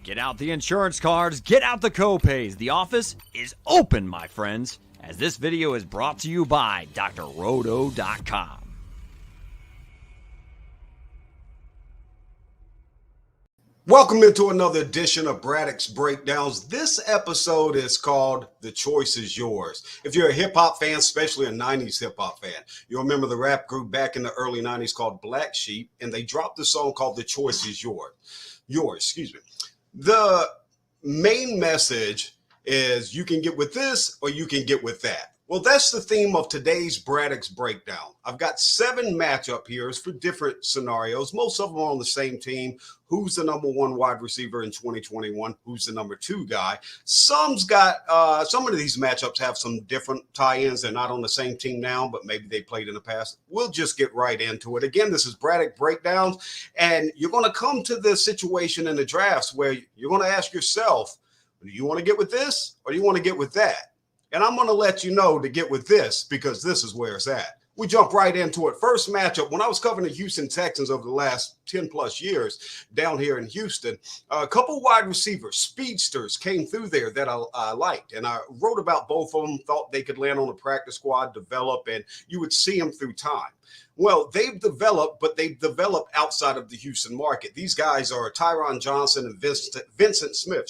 Get out the insurance cards, get out the co-pays. The office is open, my friends, as this video is brought to you by drroto.com. Welcome into another edition of Braddock's Breakdowns. This episode is called The Choice Is Yours. If you're a hip-hop fan, especially a 90s hip-hop fan, you'll remember the rap group back in the early 90s called Black Sheep, and they dropped a song called The Choice Is Yours. The main message is you can get with this or you can get with that. Well, that's the theme of today's Braddock's Breakdown. I've got 7 matchup here for different scenarios. Most of them are on the same team. Who's the number 1 wide receiver in 2021? Who's the number 2 guy? Some of these matchups have some different tie-ins. They're not on the same team now, but maybe they played in the past. We'll just get right into it. Again, this is Braddock Breakdowns, and you're going to come to the situation in the drafts where you're going to ask yourself, do you want to get with this or do you want to get with that? And I'm going to let you know to get with this because this is where it's at. We jump right into it. First matchup, when I was covering the Houston Texans over the last 10 plus years down here in Houston, a couple wide receivers, speedsters came through there that I liked. And I wrote about both of them, thought they could land on the practice squad, develop, and you would see them through time. Well, they've developed, but they've developed outside of the Houston market. These guys are Tyron Johnson and Vincent Smith,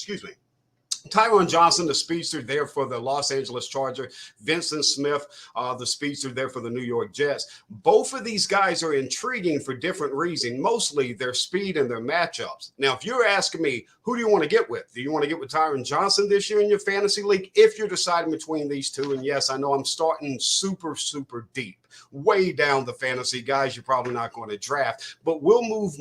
Tyron Johnson, the speedster, there for the Los Angeles Chargers. Vincent Smith, the speedster, there for the New York Jets. Both of these guys are intriguing for different reasons, mostly their speed and their matchups. Now, if you're asking me, who do you want to get with? Do you want to get with Tyron Johnson this year in your fantasy league? If you're deciding between these two, and yes, I know I'm starting super deep, way down the fantasy guys you're probably not going to draft, but we'll move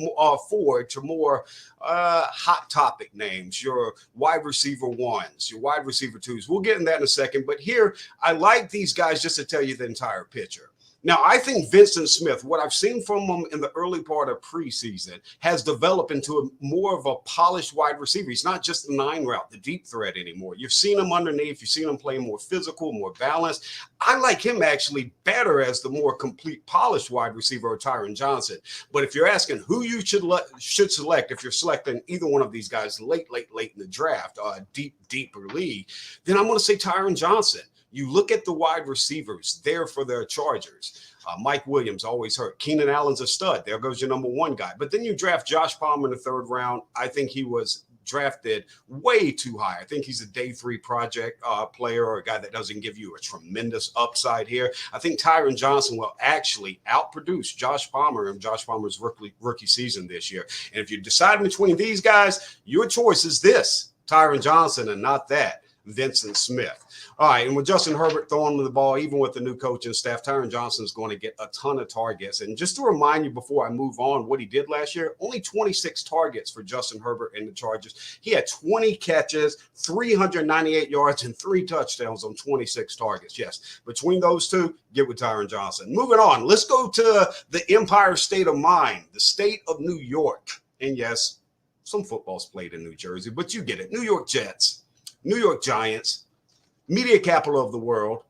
forward to more hot topic names, your wide receiver 1s, your wide receiver 2s. We'll get in that in a second, but here I like these guys just to tell you the entire picture. Now, I think Vincent Smith, what I've seen from him in the early part of preseason, has developed into more of a polished wide receiver. He's not just the 9 route, the deep threat anymore. You've seen him underneath. You've seen him play more physical, more balanced. I like him actually better as the more complete, polished wide receiver of Tyron Johnson. But if you're asking who you should select, if you're selecting either one of these guys late in the draft, deeper league, then I'm going to say Tyron Johnson. You look at the wide receivers there for their Chargers. Mike Williams always hurt. Keenan Allen's a stud. There goes your number 1 guy. But then you draft Josh Palmer in the 3rd round. I think he was drafted way too high. I think he's a day 3 project player or a guy that doesn't give you a tremendous upside here. I think Tyron Johnson will actually outproduce Josh Palmer in Josh Palmer's rookie season this year. And if you decide between these guys, your choice is this, Tyron Johnson, and not that, Vincent Smith. All right, and with Justin Herbert throwing the ball, even with the new coaching staff, Tyron Johnson is going to get a ton of targets. And just to remind you before I move on, what he did last year, only 26 targets for Justin Herbert and the Chargers. He had 20 catches, 398 yards, and 3 touchdowns on 26 targets. Yes, between those two, get with Tyron Johnson. Moving on, let's go to the Empire State of Mind, the state of New York. And yes, some football's played in New Jersey, but you get it. New York Jets, New York Giants, media capital of the world.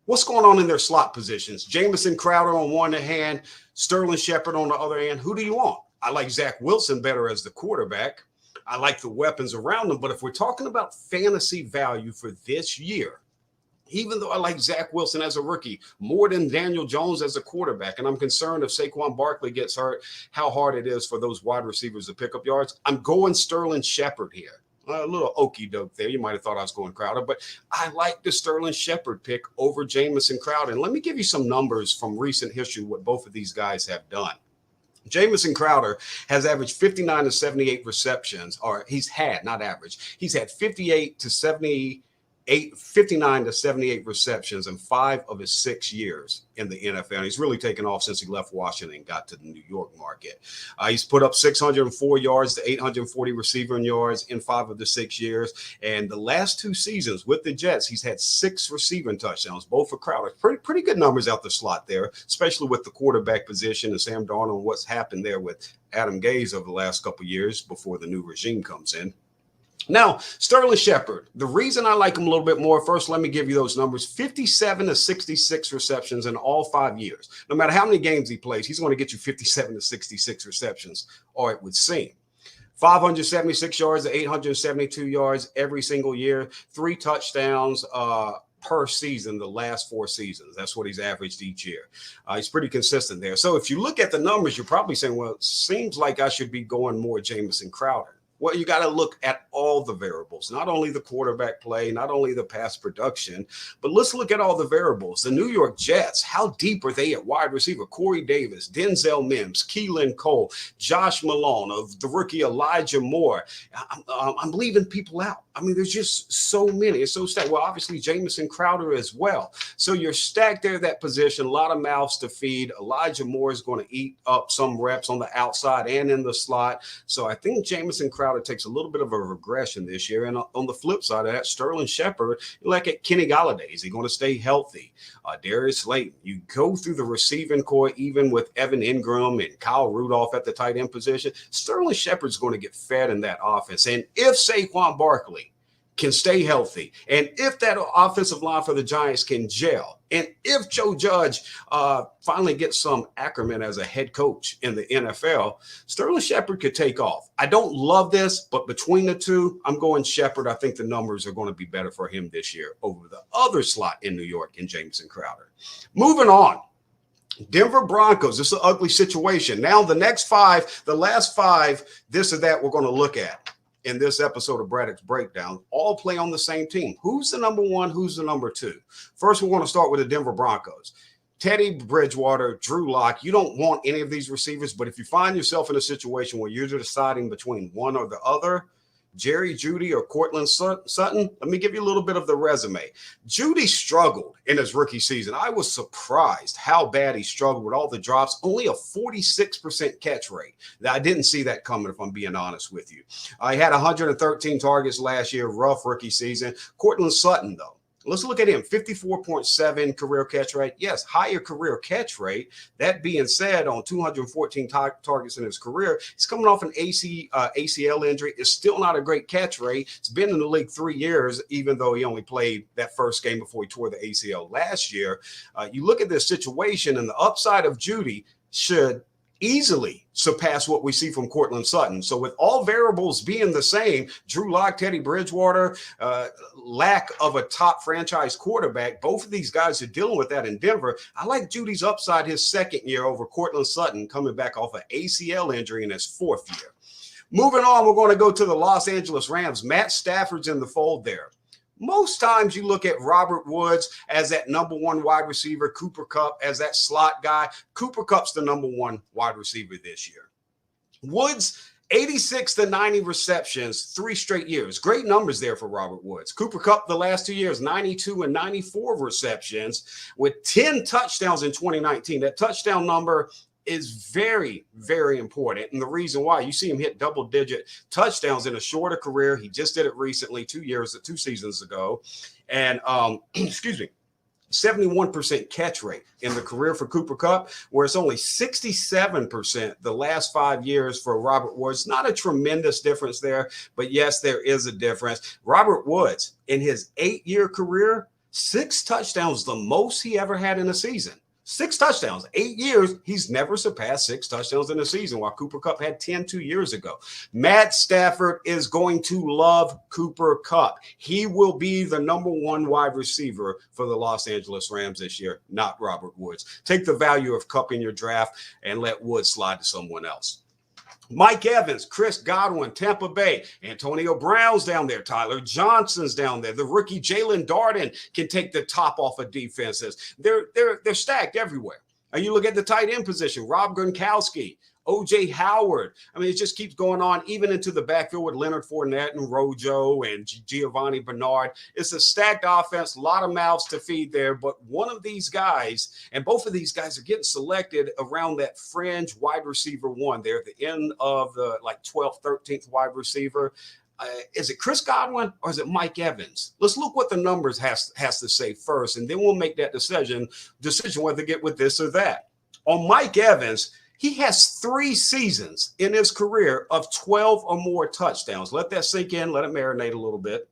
What's going on in their slot positions? Jamison, Crowder on one hand, Sterling Shepard on the other hand. Who do you want? I like Zach Wilson better as the quarterback. I like the weapons around them. But if we're talking about fantasy value for this year, even though I like Zach Wilson as a rookie more than Daniel Jones as a quarterback, and I'm concerned if Saquon Barkley gets hurt, how hard it is for those wide receivers to pick up yards, I'm going Sterling Shepard here. A little okie doke there. You might have thought I was going Crowder, but I like the Sterling Shepard pick over Jamison Crowder. And let me give you some numbers from recent history, what both of these guys have done. Jamison Crowder has averaged 59 to 78 receptions, or he's had 58 to 59 to 78 receptions in 5 of his 6 years in the NFL. And he's really taken off since he left Washington and got to the New York market. He's put up 604 yards to 840 receiving yards in 5 of the 6 years. And the last 2 seasons with the Jets, he's had 6 receiving touchdowns, both for Crowder. Pretty good numbers out the slot there, especially with the quarterback position and Sam Darnold and what's happened there with Adam Gase over the last couple of years before the new regime comes in. Now, Sterling Shepard, the reason I like him a little bit more, first, let me give you those numbers. 57 to 66 receptions in all 5 years. No matter how many games he plays, he's going to get you 57 to 66 receptions, or it would seem. 576 yards to 872 yards every single year, 3 touchdowns per season the last 4 seasons. That's what he's averaged each year. He's pretty consistent there. So if you look at the numbers, you're probably saying, well, it seems like I should be going more Jamison Crowder. Well, you got to look at all the variables, not only the quarterback play, not only the pass production, but let's look at all the variables. The New York Jets, how deep are they at wide receiver? Corey Davis, Denzel Mims, Keelan Cole, Josh Malone, of the rookie Elijah Moore. I'm leaving people out. I mean, there's just so many. It's so stacked. Well, obviously, Jamison Crowder as well. So you're stacked there at that position, a lot of mouths to feed. Elijah Moore is going to eat up some reps on the outside and in the slot. So I think Jamison Crowder takes a little bit of a regression this year. And on the flip side of that, Sterling Shepard, like at Kenny Golladay, is he going to stay healthy? Darius Slayton, you go through the receiving core, even with Evan Ingram and Kyle Rudolph at the tight end position. Sterling Shepard's going to get fed in that offense. And if Saquon Barkley can stay healthy, and if that offensive line for the Giants can gel, and if Joe Judge finally gets some acumen as a head coach in the NFL, Sterling Shepard could take off. I don't love this, but between the two, I'm going Shepard. I think the numbers are going to be better for him this year over the other slot in New York in Jamison Crowder. Moving on. Denver Broncos, this is an ugly situation. Now the last 5, this or that we're going to look at in this episode of Braddock's Breakdown, all play on the same team. Who's the number 1? Who's the number 2? First, we want to start with the Denver Broncos. Teddy Bridgewater, Drew Lock. You don't want any of these receivers, but if you find yourself in a situation where you're deciding between one or the other, Jerry Jeudy or Cortland Sutton, let me give you a little bit of the resume. Jeudy struggled in his rookie season. I was surprised how bad he struggled with all the drops, only a 46% catch rate. I didn't see that coming, if I'm being honest with you. He had 113 targets last year, rough rookie season. Cortland Sutton, though. Let's look at him. 54.7 career catch rate. Yes, higher career catch rate. That being said, on 214 targets in his career, he's coming off an ACL injury. It's still not a great catch rate. It's been in the league 3 years, even though he only played that first game before he tore the ACL last year. You look at this situation, and the upside of Jeudy should easily surpass what we see from Cortland Sutton. So with all variables being the same, Drew Lock, Teddy Bridgewater, lack of a top franchise quarterback, both of these guys are dealing with that in Denver. I like Jeudy's upside his second year over Cortland Sutton, coming back off an ACL injury in his 4th year. Moving on, we're going to go to the Los Angeles Rams. Matt Stafford's in the fold there. Most times you look at Robert Woods as that number 1 wide receiver, Cooper Kupp as that slot guy. Cooper Kupp's the number 1 wide receiver this year. Woods, 86 to 90 receptions, 3 straight years. Great numbers there for Robert Woods. Cooper Kupp the last 2 years, 92 and 94 receptions with 10 touchdowns in 2019. That touchdown number is very, very important. And the reason why, you see him hit double-digit touchdowns in a shorter career. He just did it recently, 2 seasons ago. And, 71% catch rate in the career for Cooper Kupp, where it's only 67% the last 5 years for Robert Woods. Not a tremendous difference there, but yes, there is a difference. Robert Woods, in his 8-year career, 6 touchdowns, the most he ever had in a season. 6 touchdowns, 8 years. He's never surpassed 6 touchdowns in a season, while Cooper Kupp had 10 2 years ago. Matt Stafford is going to love Cooper Kupp. He will be the number 1 wide receiver for the Los Angeles Rams this year, not Robert Woods. Take the value of Kupp in your draft and let Woods slide to someone else. Mike Evans, Chris Godwin, Tampa Bay, Antonio Brown's down there, Tyler Johnson's down there. The rookie Jalen Darden can take the top off of defenses. They're stacked everywhere. You look at the tight end position, Rob Gronkowski, O.J. Howard. I mean, it just keeps going on, even into the backfield with Leonard Fournette and Rojo and Giovanni Bernard. It's a stacked offense, a lot of mouths to feed there. But one of these guys, and both of these guys are getting selected around that fringe wide receiver 1 there at the end of the 12th, 13th wide receiver. Is it Chris Godwin or is it Mike Evans? Let's look what the numbers has to say first, and then we'll make that decision whether to get with this or that. On Mike Evans, he has 3 seasons in his career of 12 or more touchdowns. Let that sink in. Let it marinate a little bit.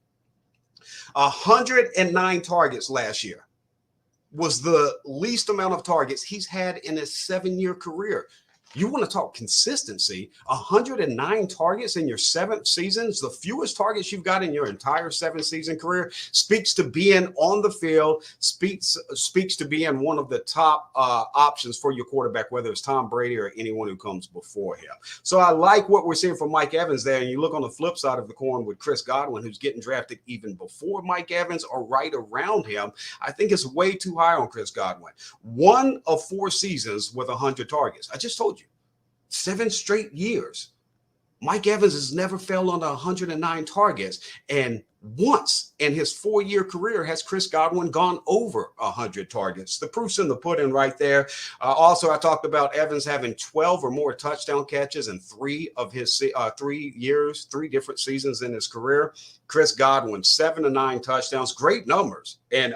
109 targets last year was the least amount of targets he's had in his 7-year career. You want to talk consistency, 109 targets in your 7th season, the fewest targets you've got in your entire 7-season career, speaks to being on the field, speaks to being one of the top options for your quarterback, whether it's Tom Brady or anyone who comes before him. So I like what we're seeing from Mike Evans there. And you look on the flip side of the coin with Chris Godwin, who's getting drafted even before Mike Evans or right around him. I think it's way too high on Chris Godwin. 1 of 4 seasons with 100 targets. I just told you, 7 straight years. Mike Evans has never fell under 109 targets. And once in his 4-year career has Chris Godwin gone over 100 targets. The proof's in the pudding right there. Also, I talked about Evans having 12 or more touchdown catches in 3 of his 3 years, 3 different seasons in his career. Chris Godwin, 7 to 9 touchdowns, great numbers. And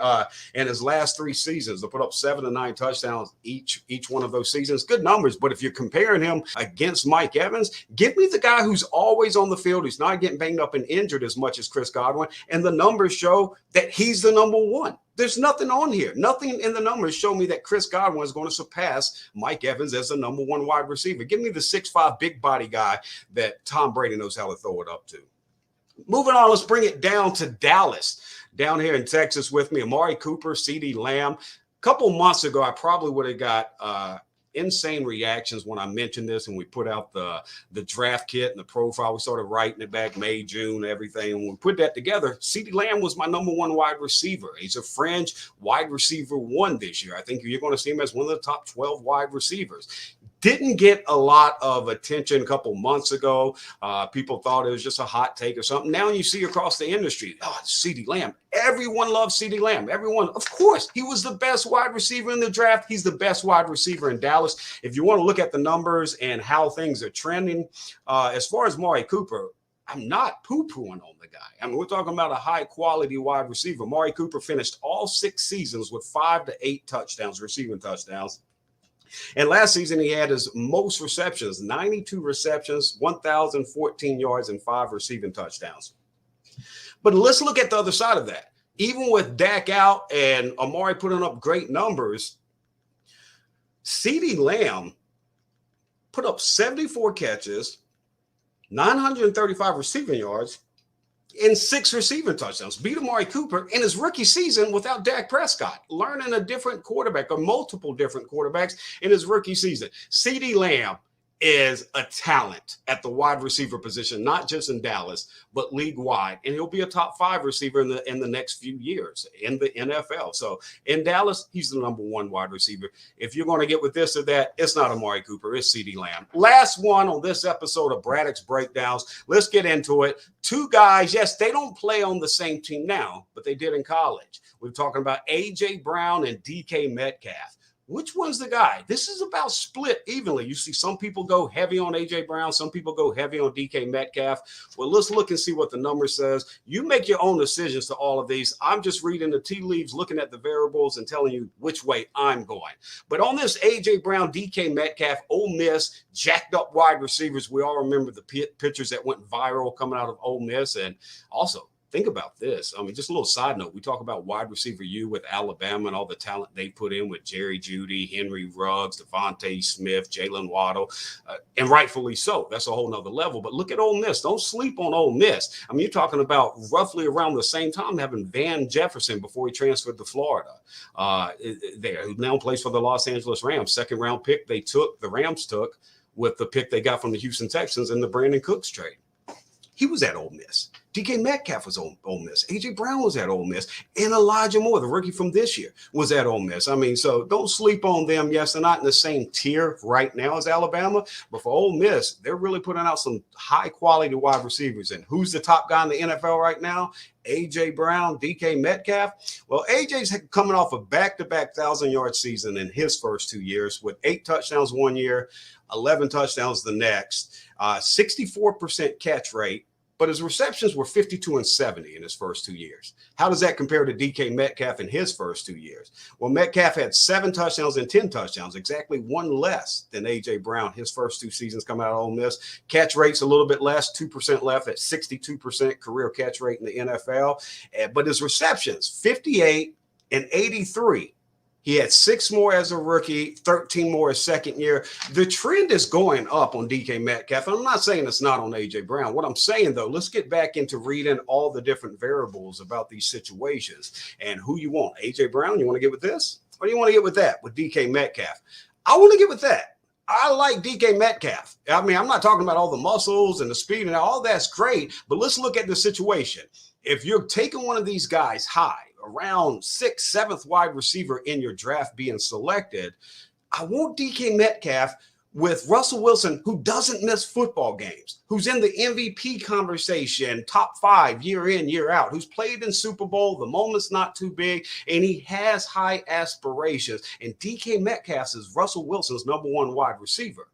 in his last 3 seasons, to put up 7 to 9 touchdowns each one of those seasons, good numbers. But if you're comparing him against Mike Evans, give me the guy who's always on the field, who's not getting banged up and injured as much as Chris Godwin. And the numbers show that he's the number one. There's nothing on here. Nothing in the numbers show me that Chris Godwin is going to surpass Mike Evans as the number 1 wide receiver. Give me the 6'5" big body guy that Tom Brady knows how to throw it up to. Moving on, let's bring it down to Dallas. Down here in Texas with me, Amari Cooper, CeeDee Lamb. A couple months ago, I probably would have got insane reactions when I mentioned this and we put out the draft kit and the profile. We started writing it back May, June, everything. When we put that together, CeeDee Lamb was my number 1 wide receiver. He's a fringe wide receiver 1 this year. I think you're going to see him as one of the top 12 wide receivers. Didn't get a lot of attention a couple months ago. People thought it was just a hot take or something. Now you see across the industry, CeeDee Lamb. Everyone loves CeeDee Lamb. Everyone, of course, he was the best wide receiver in the draft. He's the best wide receiver in Dallas. If you want to look at the numbers and how things are trending, as far as Amari Cooper, I'm not poo-pooing on the guy. I mean, we're talking about a high-quality wide receiver. Amari Cooper finished all 6 seasons with 5 to 8 touchdowns, receiving touchdowns. And last season, he had his most receptions, 92 receptions, 1,014 yards, and 5 receiving touchdowns. But let's look at the other side of that. Even with Dak out and Amari putting up great numbers, CeeDee Lamb put up 74 catches, 935 receiving yards, and 6 receiving touchdowns. Beat Amari Cooper in his rookie season without Dak Prescott, learning a different quarterback or multiple different quarterbacks in his rookie season. CeeDee Lamb is a talent at the wide receiver position, not just in Dallas, but league-wide. And he'll be a top 5 receiver in the next few years in the NFL. So in Dallas, he's the number 1 wide receiver. If you're going to get with this or that, it's not Amari Cooper, it's CeeDee Lamb. Last one on this episode of Braddock's Breakdowns. Let's get into it. 2 guys, yes, they don't play on the same team now, but they did in college. We're talking about A.J. Brown and DK Metcalf. Which one's the guy? This is about split evenly. You see some people go heavy on A.J. Brown. Some people go heavy on DK Metcalf. Well, let's look and see what the number says. You make your own decisions to all of these. I'm just reading the tea leaves, looking at the variables and telling you which way I'm going. But on this A.J. Brown, DK Metcalf, Ole Miss, jacked up wide receivers. We all remember the pictures that went viral coming out of Ole Miss. And also, think about this. I mean, just a little side note. We talk about wide receiver U with Alabama and all the talent they put in with Jerry Jeudy, Henry Ruggs, Devontae Smith, Jalen Waddle, and rightfully so. That's a whole nother level. But look at Ole Miss. Don't sleep on Ole Miss. I mean, you're talking about roughly around the same time having Van Jefferson before he transferred to Florida. There, who now plays for the Los Angeles Rams. 2nd-round pick the Rams took with the pick they got from the Houston Texans in the Brandon Cooks trade. He was at Ole Miss. DK Metcalf was Ole Miss. A.J. Brown was at Ole Miss. And Elijah Moore, the rookie from this year, was at Ole Miss. I mean, so don't sleep on them. Yes, they're not in the same tier right now as Alabama. But for Ole Miss, they're really putting out some high-quality wide receivers. And who's the top guy in the NFL right now? A.J. Brown, DK Metcalf. Well, A.J.'s coming off a back-to-back 1,000-yard season in his first 2 years with 8 touchdowns one year, 11 touchdowns the next, 64% catch rate. But his receptions were 52 and 70 in his first 2 years. How does that compare to DK Metcalf in his first 2 years? Well, Metcalf had 7 touchdowns and 10 touchdowns, exactly 1 less than A.J. Brown, his first 2 seasons coming out of Ole Miss. Catch rate's a little bit less, 2% left at 62% career catch rate in the NFL. But his receptions, 58 and 83. He had 6 more as a rookie, 13 more his second year. The trend is going up on DK Metcalf. And I'm not saying it's not on A.J. Brown. What I'm saying, though, let's get back into reading all the different variables about these situations and who you want. A.J. Brown, you want to get with this? Or do you want to get with that with DK Metcalf? I want to get with that. I like DK Metcalf. I mean, I'm not talking about all the muscles and the speed and all that's great, but let's look at the situation. If you're taking one of these guys high, around 6th, 7th wide receiver in your draft being selected, I want DK Metcalf with Russell Wilson, who doesn't miss football games, who's in the MVP conversation, top 5 year in, year out, who's played in Super Bowl, the moment's not too big, and he has high aspirations. And DK Metcalf is Russell Wilson's #1 wide receiver.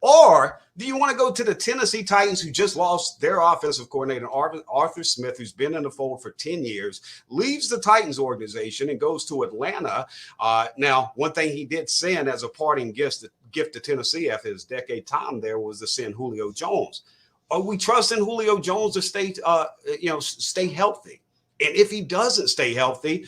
Or do you want to go to the Tennessee Titans, who just lost their offensive coordinator, Arthur Smith, who's been in the fold for 10 years, leaves the Titans organization and goes to Atlanta? Now, one thing he did send as a parting gift to Tennessee after his decade time there was to send Julio Jones. Are we trusting Julio Jones to stay healthy? And if he doesn't stay healthy,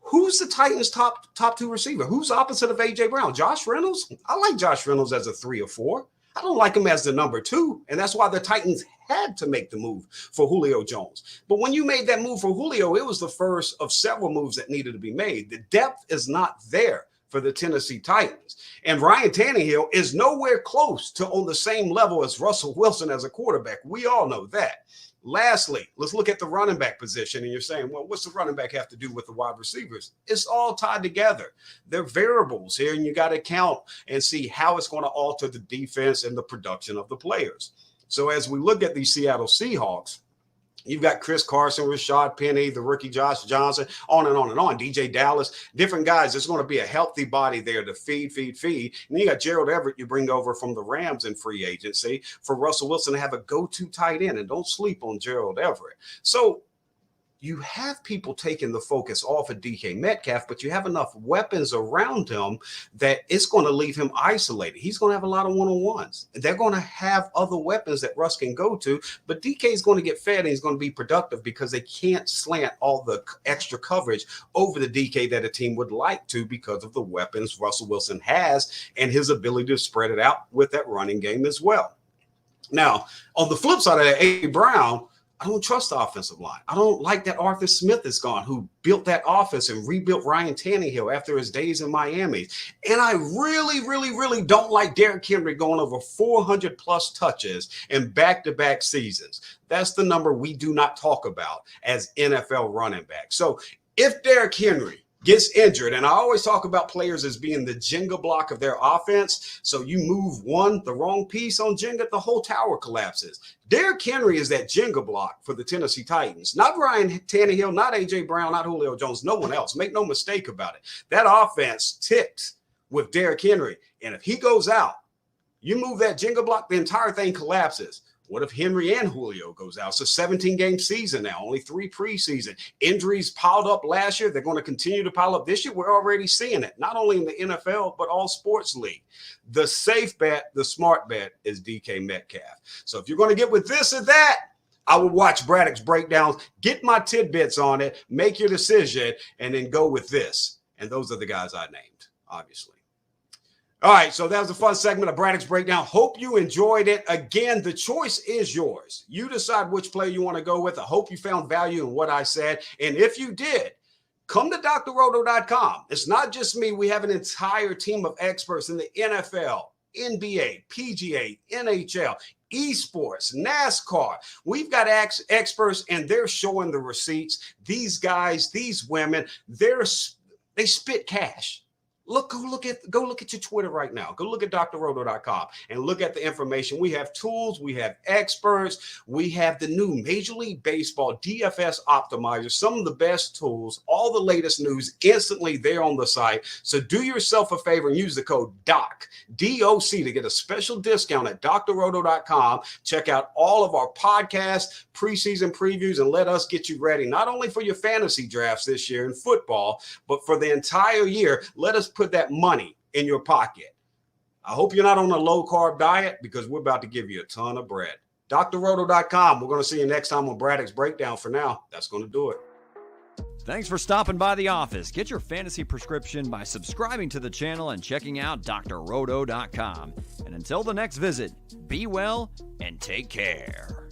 who's the Titans' top 2 receiver? Who's opposite of A.J. Brown? Josh Reynolds? I like Josh Reynolds as a 3 or 4. I don't like him as the number 2. And that's why the Titans had to make the move for Julio Jones. But when you made that move for Julio, it was the first of several moves that needed to be made. The depth is not there for the Tennessee Titans. And Ryan Tannehill is nowhere close to on the same level as Russell Wilson as a quarterback. We all know that. Lastly, let's look at the running back position. And you're saying, well, what's the running back have to do with the wide receivers? It's all tied together. They're variables here, and you got to count and see how it's going to alter the defense and the production of the players. So as we look at these Seattle Seahawks, you've got Chris Carson, Rashad Penny, the rookie Josh Johnson, on and on and on. DJ Dallas, different guys. There's going to be a healthy body there to feed. And then you got Gerald Everett you bring over from the Rams in free agency for Russell Wilson to have a go-to tight end. And don't sleep on Gerald Everett. So you have people taking the focus off of DK Metcalf, but you have enough weapons around him that it's going to leave him isolated. He's going to have a lot of one-on-ones. They're going to have other weapons that Russ can go to, but DK is going to get fed and he's going to be productive because they can't slant all the extra coverage over the DK that a team would like to because of the weapons Russell Wilson has and his ability to spread it out with that running game as well. Now, on the flip side of that, A. Brown, I don't trust the offensive line. I don't like that Arthur Smith is gone, who built that offense and rebuilt Ryan Tannehill after his days in Miami. And I really don't like Derrick Henry going over 400-plus touches in back-to-back seasons. That's the number we do not talk about as NFL running back. So if Derrick Henry gets injured, and I always talk about players as being the Jenga block of their offense. So you move the wrong piece on Jenga, the whole tower collapses. Derrick Henry is that Jenga block for the Tennessee Titans. Not Ryan Tannehill, not A.J. Brown, not Julio Jones, no one else. Make no mistake about it. That offense ticks with Derrick Henry. And if he goes out, you move that Jenga block, the entire thing collapses. What if Henry and Julio goes out? It's a 17-game season now, only 3 preseason. Injuries piled up last year. They're going to continue to pile up this year. We're already seeing it, not only in the NFL, but all sports league. The safe bet, the smart bet is DK Metcalf. So if you're going to get with this or that, I would watch Braddock's breakdowns, get my tidbits on it, make your decision, and then go with this. And those are the guys I named, obviously. All right, so that was a fun segment of Braddock's Breakdown. Hope you enjoyed it. Again, the choice is yours. You decide which player you want to go with. I hope you found value in what I said. And if you did, come to drroto.com. It's not just me. We have an entire team of experts in the NFL, NBA, PGA, NHL, esports, NASCAR. We've got experts, and they're showing the receipts. These guys, these women, they spit cash. Go look at your Twitter right now. Go look at drroto.com and look at the information. We have tools, we have experts, we have the new Major League Baseball DFS optimizer, some of the best tools, all the latest news instantly there on the site. So do yourself a favor and use the code DOC, D-O-C, to get a special discount at drroto.com. Check out all of our podcasts, preseason previews, and let us get you ready, not only for your fantasy drafts this year in football, but for the entire year. Let us put that money in your pocket. I hope you're not on a low-carb diet, because we're about to give you a ton of bread. drroto.com. We're going to see you next time on Braddock's Breakdown. For now, that's going to do it. Thanks for stopping by the office. Get your fantasy prescription by subscribing to the channel and checking out drroto.com. And until the next visit, be well and take care.